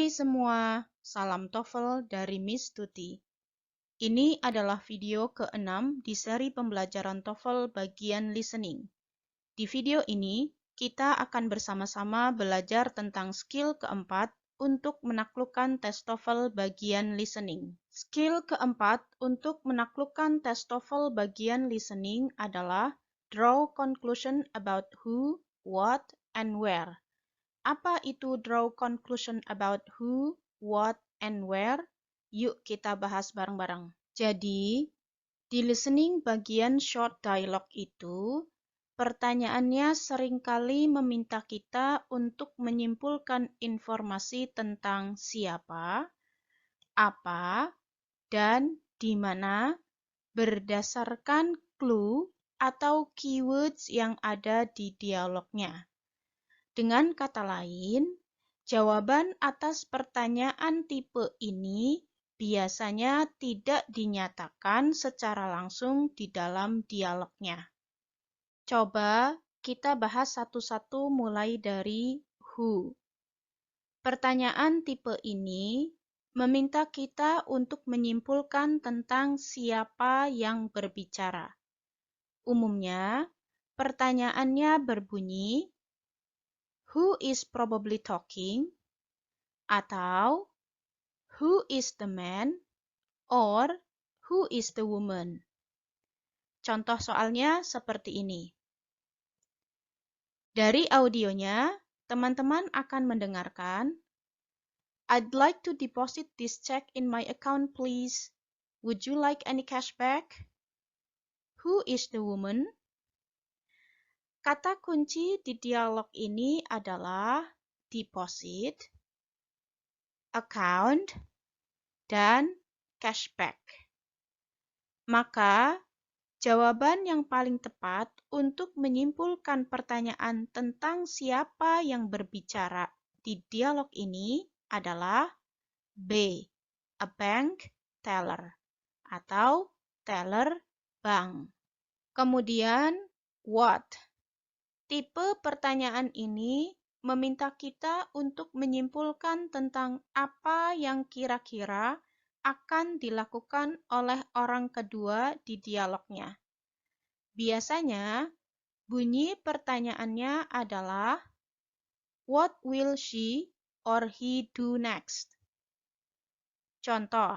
Hai semua, salam TOEFL dari Miss Tuti. Ini adalah video ke-6 di seri pembelajaran TOEFL bagian listening. Di video ini, kita akan bersama-sama belajar tentang skill keempat untuk menaklukkan tes TOEFL bagian listening. Skill keempat untuk menaklukkan tes TOEFL bagian listening adalah draw conclusion about who, what, and where. Apa itu draw conclusion about who, what, and where? Yuk kita bahas bareng-bareng. Jadi, di listening bagian short dialogue itu, pertanyaannya seringkali meminta kita untuk menyimpulkan informasi tentang siapa, apa, dan di mana berdasarkan clue atau keywords yang ada di dialognya. Dengan kata lain, jawaban atas pertanyaan tipe ini biasanya tidak dinyatakan secara langsung di dalam dialognya. Coba kita bahas satu-satu mulai dari who. Pertanyaan tipe ini meminta kita untuk menyimpulkan tentang siapa yang berbicara. Umumnya, pertanyaannya berbunyi, who is probably talking? Atau who is the man? Or who is the woman? Contoh soalnya seperti ini. Dari audionya, teman-teman akan mendengarkan, I'd like to deposit this check in my account, please. Would you like any cashback? Who is the woman? Kata kunci di dialog ini adalah deposit, account, dan cashback. Maka, jawaban yang paling tepat untuk menyimpulkan pertanyaan tentang siapa yang berbicara di dialog ini adalah B, a bank teller, atau teller bank. Kemudian, what? Tipe pertanyaan ini meminta kita untuk menyimpulkan tentang apa yang kira-kira akan dilakukan oleh orang kedua di dialognya. Biasanya, bunyi pertanyaannya adalah, what will she or he do next? Contoh,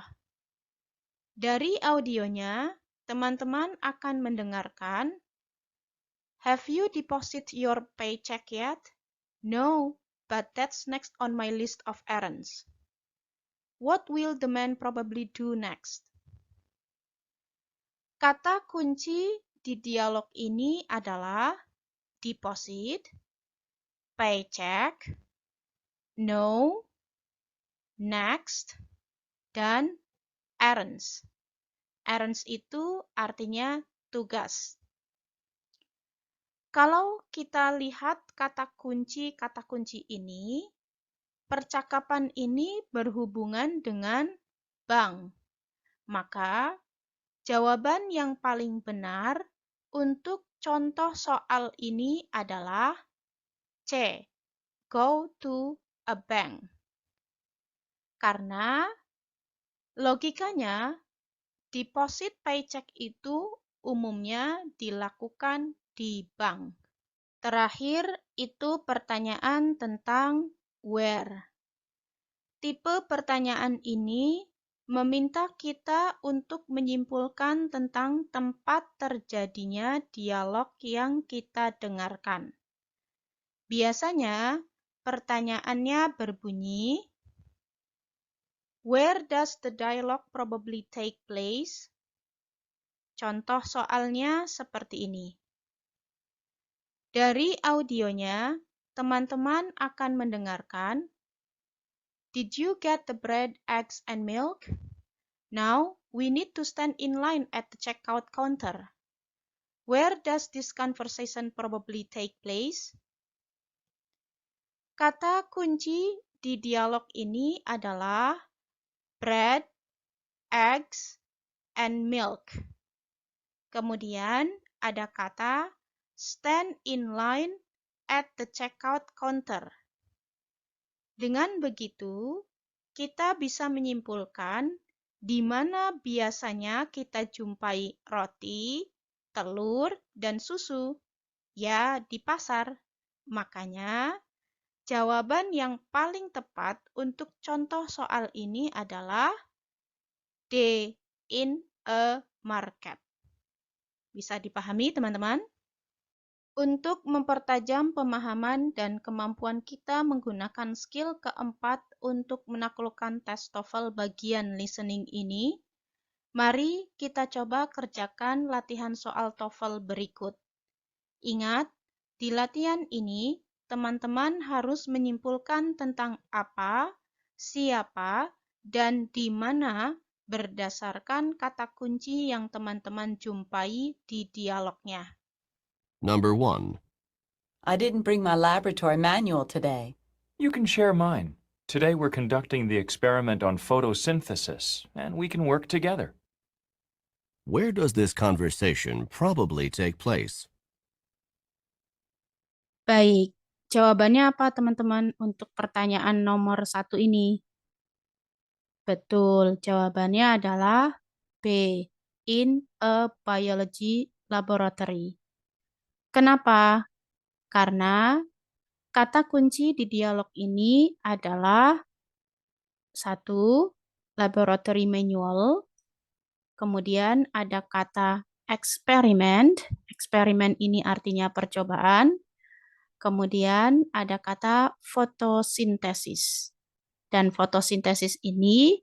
dari audionya, teman-teman akan mendengarkan, have you deposit your paycheck yet? No, but that's next on my list of errands. What will the man probably do next? Kata kunci di dialog ini adalah deposit, paycheck, no, next, dan errands. Errands itu artinya tugas. Kalau kita lihat kata kunci ini, percakapan ini berhubungan dengan bank. Maka, jawaban yang paling benar untuk contoh soal ini adalah C, go to a bank. Karena logikanya, deposit paycheck itu umumnya dilakukan di bank. Terakhir, itu pertanyaan tentang where. Tipe pertanyaan ini meminta kita untuk menyimpulkan tentang tempat terjadinya dialog yang kita dengarkan. Biasanya, pertanyaannya berbunyi, where does the dialogue probably take place? Contoh soalnya seperti ini. Dari audionya, teman-teman akan mendengarkan, did you get the bread, eggs, and milk? Now, we need to stand in line at the checkout counter. Where does this conversation probably take place? Kata kunci di dialog ini adalah bread, eggs, and milk. Kemudian ada kata stand in line at the checkout counter. Dengan begitu, kita bisa menyimpulkan di mana biasanya kita jumpai roti, telur, dan susu. Ya, di pasar. Makanya, jawaban yang paling tepat untuk contoh soal ini adalah D. In a market. Bisa dipahami, teman-teman? Untuk mempertajam pemahaman dan kemampuan kita menggunakan skill keempat untuk menaklukkan tes TOEFL bagian listening ini, mari kita coba kerjakan latihan soal TOEFL berikut. Ingat, di latihan ini, teman-teman harus menyimpulkan tentang apa, siapa, dan di mana berdasarkan kata kunci yang teman-teman jumpai di dialognya. Number 1. I didn't bring my laboratory manual today. You can share mine. Today we're conducting the experiment on photosynthesis, and we can work together. Where does this conversation probably take place? Baik, jawabannya apa teman-teman untuk pertanyaan nomor 1 ini? Betul, jawabannya adalah B. In a biology laboratory. Kenapa? Karena kata kunci di dialog ini adalah 1. Laboratory manual. Kemudian ada kata eksperimen. Eksperimen ini artinya percobaan. Kemudian ada kata fotosintesis. Dan fotosintesis ini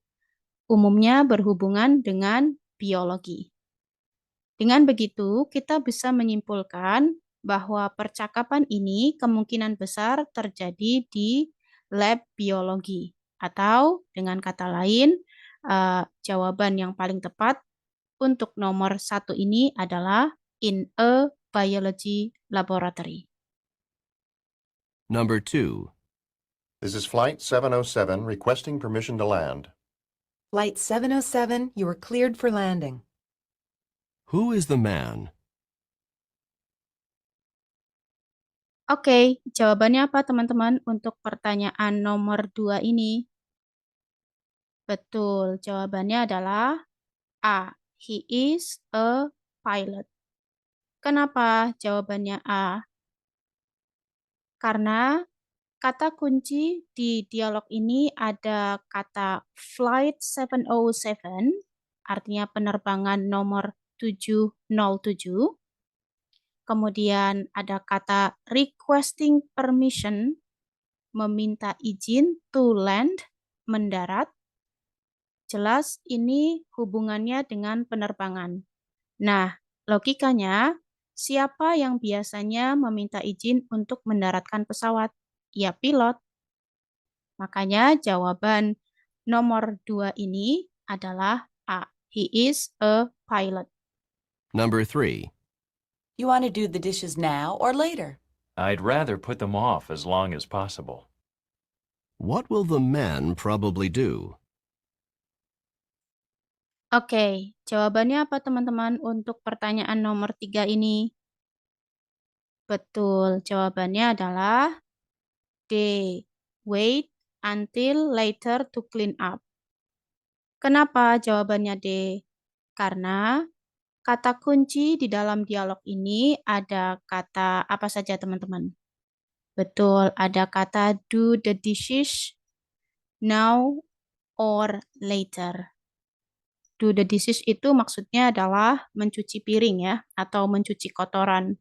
umumnya berhubungan dengan biologi. Dengan begitu, kita bisa menyimpulkan bahwa percakapan ini kemungkinan besar terjadi di lab biologi. Atau dengan kata lain, jawaban yang paling tepat untuk nomor 1 ini adalah in a biology laboratory. Number 2. This is Flight 707 requesting permission to land. Flight 707, you are cleared for landing. Who is the man? Oke, jawabannya apa teman-teman untuk pertanyaan nomor 2 ini? Betul, jawabannya adalah A. He is a pilot. Kenapa jawabannya A? Karena kata kunci di dialog ini ada kata Flight 707, artinya penerbangan nomor 707. Kemudian ada kata requesting permission, meminta izin to land, mendarat. Jelas ini hubungannya dengan penerbangan. Nah, logikanya, siapa yang biasanya meminta izin untuk mendaratkan pesawat? Ya, pilot. Makanya jawaban nomor 2 ini adalah A. He is a pilot. Number 3. You want to do the dishes now or later? I'd rather put them off as long as possible. What will the man probably do? Oke, jawabannya apa teman-teman untuk pertanyaan nomor 3 ini? Betul, jawabannya adalah D. Wait until later to clean up. Kenapa jawabannya D? Karena kata kunci di dalam dialog ini ada kata apa saja teman-teman? Betul, ada kata do the dishes now or later. Do the dishes itu maksudnya adalah mencuci piring ya, atau mencuci kotoran.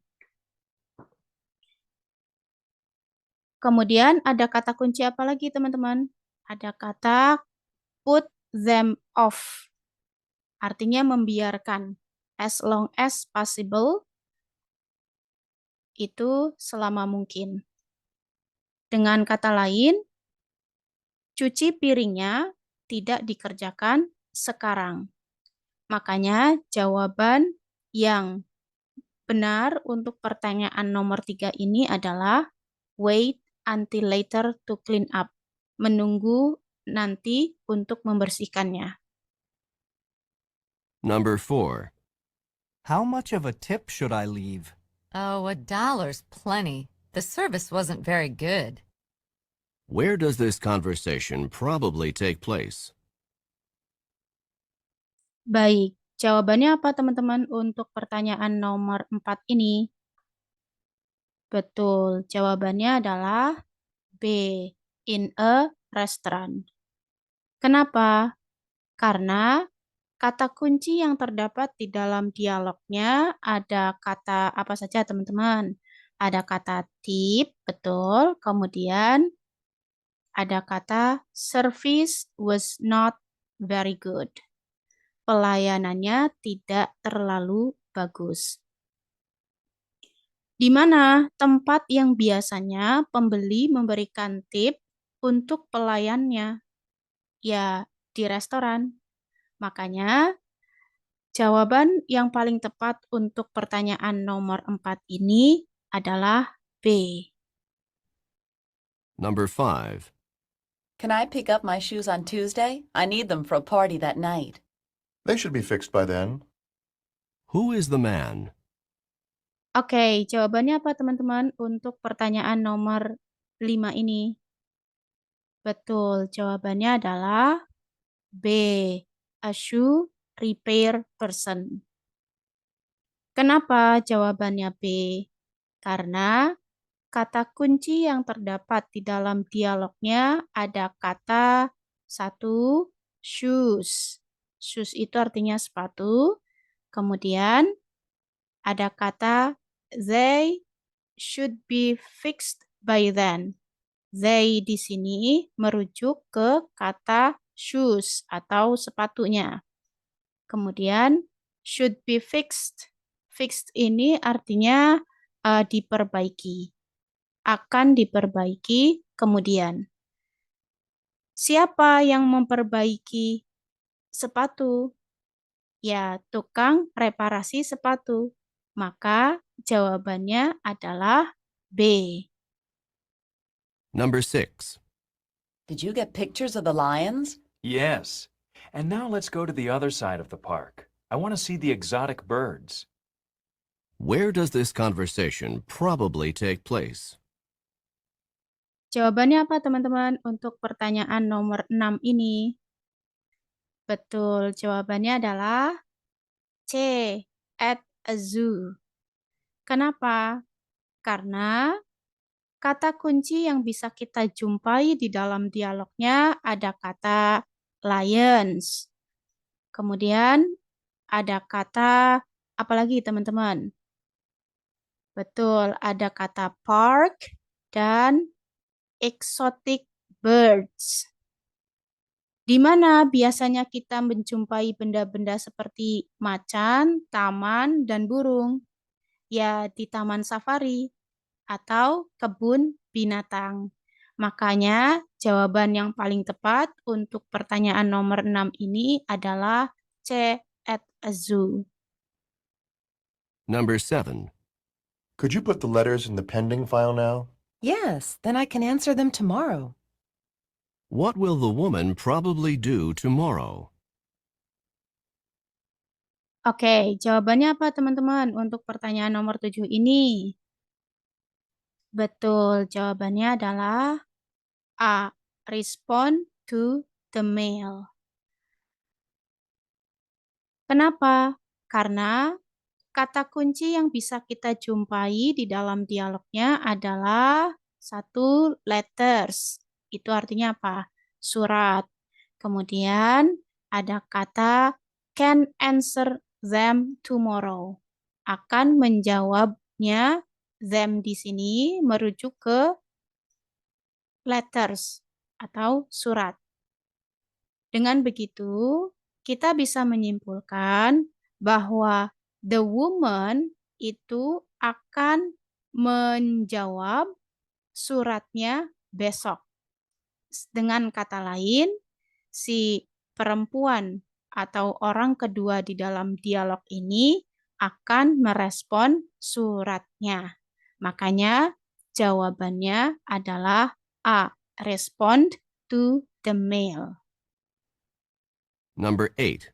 Kemudian ada kata kunci apa lagi teman-teman? Ada kata put them off. Artinya membiarkan. As long as possible. Itu selama mungkin. Dengan kata lain, cuci piringnya tidak dikerjakan sekarang. Makanya jawaban yang benar untuk pertanyaan nomor 3 ini adalah wait until later to clean up. Menunggu nanti untuk membersihkannya. Number 4. How much of a tip should I leave? Oh, $1's plenty. The service wasn't very good. Where does this conversation probably take place? Baik, jawabannya apa teman-teman untuk pertanyaan nomor 4 ini? Betul, jawabannya adalah B, in a restaurant. Kenapa? Karena kata kunci yang terdapat di dalam dialognya ada kata apa saja teman-teman? Ada kata tip, betul. Kemudian ada kata service was not very good. Pelayanannya tidak terlalu bagus. Di mana tempat yang biasanya pembeli memberikan tip untuk pelayannya? Ya, di restoran. Makanya, jawaban yang paling tepat untuk pertanyaan nomor 4 ini adalah B. Number 5. Can I pick up my shoes on Tuesday? I need them for a party that night. They should be fixed by then. Who is the man? Oke, jawabannya apa teman-teman untuk pertanyaan nomor 5 ini? Betul, jawabannya adalah B. A shoe repair person. Kenapa jawabannya B? Karena kata kunci yang terdapat di dalam dialognya ada kata 1, shoes. Shoes itu artinya sepatu. Kemudian ada kata they should be fixed by then. They di sini merujuk ke kata shoes atau sepatunya. Kemudian should be fixed. Fixed ini artinya diperbaiki. Akan diperbaiki kemudian. Siapa yang memperbaiki sepatu? Ya, tukang reparasi sepatu. Maka jawabannya adalah B. Number 6. Did you get pictures of the lions? Yes. And now let's go to the other side of the park. I want to see the exotic birds. Where does this conversation probably take place? Jawabannya apa teman-teman untuk pertanyaan nomor 6 ini? Betul, jawabannya adalah C, at a zoo. Kenapa? Karena kata kunci yang bisa kita jumpai di dalam dialognya ada kata lions. Kemudian ada kata apa lagi teman-teman? Betul, ada kata park dan exotic birds. Di mana biasanya kita menjumpai benda-benda seperti macan, taman, dan burung? Ya, di taman safari atau kebun binatang. Makanya, jawaban yang paling tepat untuk pertanyaan nomor 6 ini adalah C, at a zoo. Number 7. Could you put the letters in the pending file now? Yes, then I can answer them tomorrow. What will the woman probably do tomorrow? Oke, jawabannya apa teman-teman untuk pertanyaan nomor 7 ini? Betul, jawabannya adalah A. Respond to the mail. Kenapa? Karena kata kunci yang bisa kita jumpai di dalam dialognya adalah 1, letters. Itu artinya apa? Surat. Kemudian ada kata can answer them tomorrow. Akan menjawabnya, them di sini merujuk ke letters atau surat. Dengan begitu, kita bisa menyimpulkan bahwa the woman itu akan menjawab suratnya besok. Dengan kata lain, si perempuan atau orang kedua di dalam dialog ini akan merespon suratnya. Makanya jawabannya adalah A. Respond to the mail. Number 8.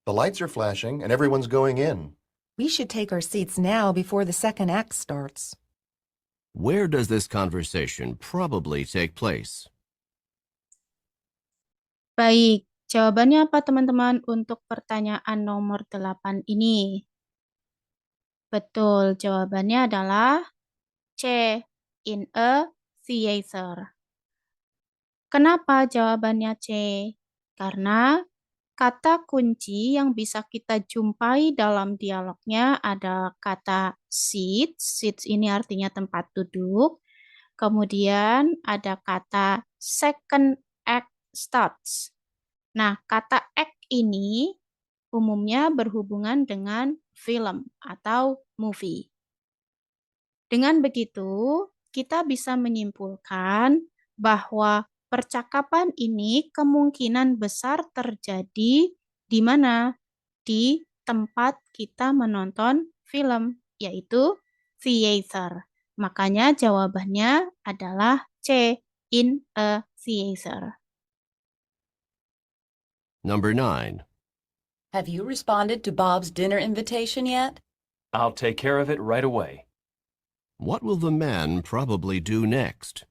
The lights are flashing and everyone's going in. We should take our seats now before the second act starts. Where does this conversation probably take place? Baik, jawabannya apa teman-teman untuk pertanyaan nomor 8 ini? Betul, jawabannya adalah C, in a theater. Kenapa jawabannya C? Karena kata kunci yang bisa kita jumpai dalam dialognya ada kata seats. Seats ini artinya tempat duduk. Kemudian ada kata second act starts. Nah, kata act ini umumnya berhubungan dengan film atau movie. Dengan begitu, kita bisa menyimpulkan bahwa percakapan ini kemungkinan besar terjadi di mana? Di tempat kita menonton film, yaitu theater. Makanya jawabannya adalah C, in a theater. Number 9. Have you responded to Bob's dinner invitation yet? I'll take care of it right away. What will the man probably do next?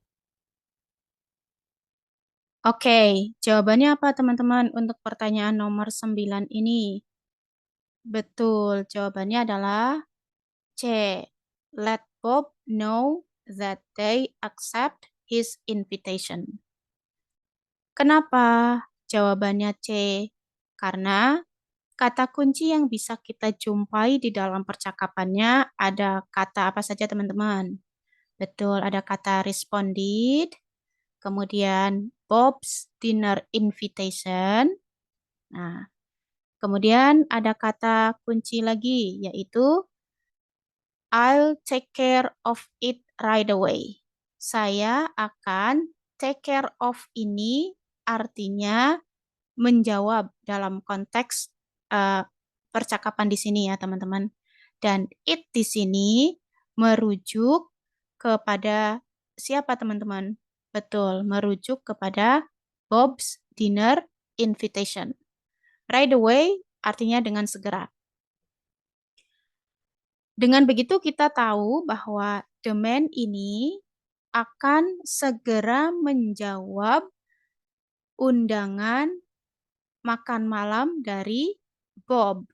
Oke, jawabannya apa teman-teman untuk pertanyaan nomor 9 ini? Betul, jawabannya adalah C. Let Bob know that they accept his invitation. Kenapa jawabannya C? Karena kata kunci yang bisa kita jumpai di dalam percakapannya ada kata apa saja teman-teman? Betul, ada kata responded, kemudian Bob's dinner invitation. Nah, kemudian ada kata kunci lagi, yaitu I'll take care of it right away. Saya akan take care of ini artinya menjawab dalam konteks percakapan di sini ya teman-teman. Dan it di sini merujuk kepada siapa teman-teman? Betul, merujuk kepada Bob's dinner invitation. Right away artinya dengan segera. Dengan begitu kita tahu bahwa the man ini akan segera menjawab undangan makan malam dari Bob.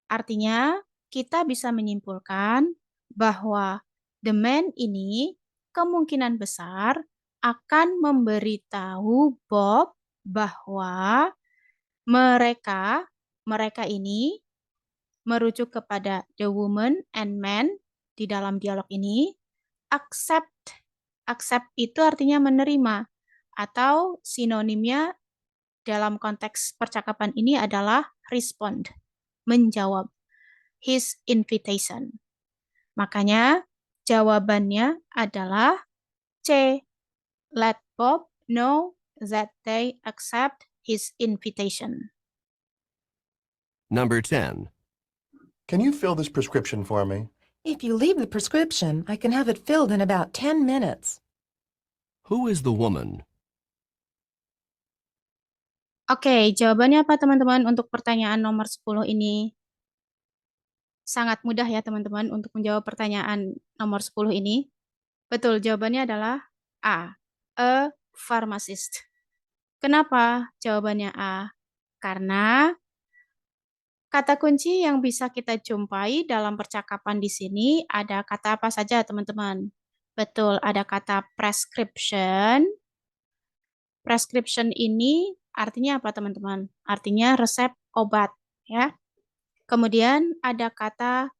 Artinya, kita bisa menyimpulkan bahwa the man ini kemungkinan besar akan memberitahu Bob bahwa mereka ini merujuk kepada the woman and man di dalam dialog ini, accept. Accept itu artinya menerima, atau sinonimnya dalam konteks percakapan ini adalah respond, menjawab his invitation. Makanya jawabannya adalah C. Let Bob know that they accept his invitation. Number 10. Can you fill this prescription for me? If you leave the prescription, I can have it filled in about 10 minutes. Who is the woman? Oke, jawabannya apa teman-teman untuk pertanyaan nomor 10 ini? Sangat mudah ya teman-teman untuk menjawab pertanyaan nomor 10 ini. Betul, jawabannya adalah A. A pharmacist. Kenapa jawabannya A? Karena kata kunci yang bisa kita jumpai dalam percakapan di sini ada kata apa saja, teman-teman? Betul, ada kata prescription. Prescription ini artinya apa, teman-teman? Artinya resep obat, ya. Kemudian ada kata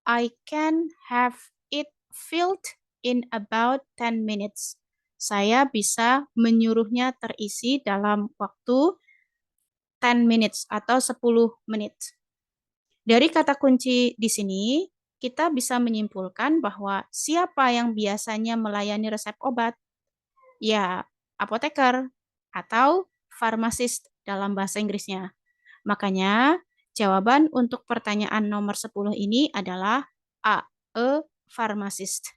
I can have it filled in about 10 minutes. Saya bisa menyuruhnya terisi dalam waktu 10 minutes atau 10 menit. Dari kata kunci di sini, kita bisa menyimpulkan bahwa siapa yang biasanya melayani resep obat? Ya, apoteker atau pharmacist dalam bahasa Inggrisnya. Makanya, jawaban untuk pertanyaan nomor 10 ini adalah A, pharmacist.